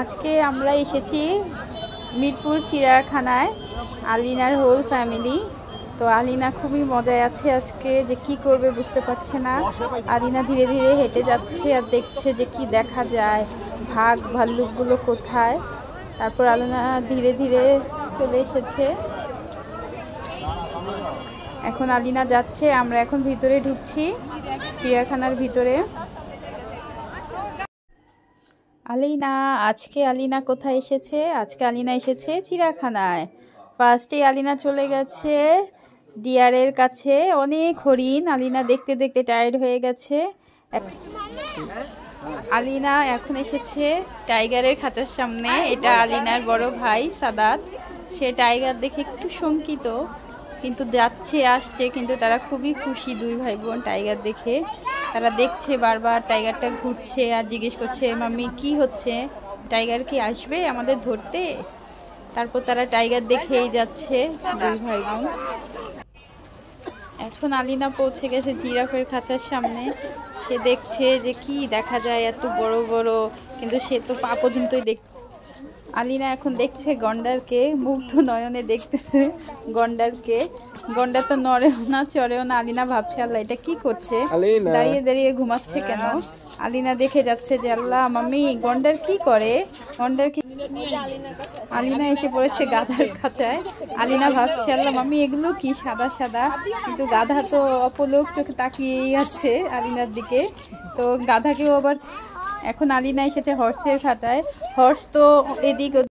আজকে আমরা এসেছি মিরপুর চিড়িয়াখানায়, আলিনার হোল ফ্যামিলি। তো আলিনা খুবই মজায় আছে আজকে, যে কি করবে বুঝতে পারছে না। আলিনা ধীরে ধীরে হেঁটে যাচ্ছে আর দেখছে যে কি দেখা যায়, ভাগ ভাল্লুকগুলো কোথায়। তারপর আলিনা ধীরে ধীরে চলে এসেছে। এখন আলিনা যাচ্ছে, আমরা এখন ভিতরে ঢুকছি, চিড়িয়াখানার ভিতরে। আলিনা, আজকে আলিনা কোথায় এসেছে? আজকে আলিনা এসেছে চিড়িয়াখানায়। ফার্স্টে আলিনা চলে গেছে ডিয়ারের কাছে, অনেক হরিণ। আলিনা দেখতে দেখতে টায়ার্ড হয়ে গেছে। আলিনা এখন এসেছে টাইগারের খাঁচার সামনে। এটা আলিনার বড় ভাই সাদাত। সে টাইগার দেখে একটু শঙ্কিত, কিন্তু যাচ্ছে আসছে, কিন্তু তারা খুবই খুশি দুই ভাই বোন টাইগার দেখে। তারা দেখছে বারবার টাইগারটা ঘুরছে আর জিজ্ঞেস করছে, মাম্মি কি হচ্ছে, টাইগার কি আসবে আমাদের ধরতে? তারপর তারা টাইগার দেখেই যাচ্ছে দুই ভাই বোন। এখন আলিনা পৌঁছে গেছে জিরাফের খাঁচার সামনে। সে দেখছে যে কি দেখা যায় এত বড় বড়, কিন্তু সে তো পা পর্যন্তই দেখ। আলিনা এখন দেখছে গন্ডারকে, মুগ্ধ নয়নে দেখতেছে গন্ডারকে। গন্ডার তো নড়েও না চড়েও না। আলিনা ভাবছে আল্লাহ এটা কি করছে, দাঁড়িয়ে দাঁড়িয়ে ঘুমাচ্ছে কেন। আলিনা দেখে যাচ্ছে যে আল্লাহ মাম্মি গন্ডার কি করে, গন্ডার কি। আলিনা এসে পড়েছে গাধার খাঁচায়। আলিনা ভাবছে আল্লাহ মাম্মি এগুলো কি সাদা সাদা, কিন্তু গাধা তো অপলক চোখে তাকিয়েই আছে আলিনার দিকে। তো গাধাকেও আবার। এখন আলিনা এসেছে হর্সের খাঁচায়। হর্স তো এদিক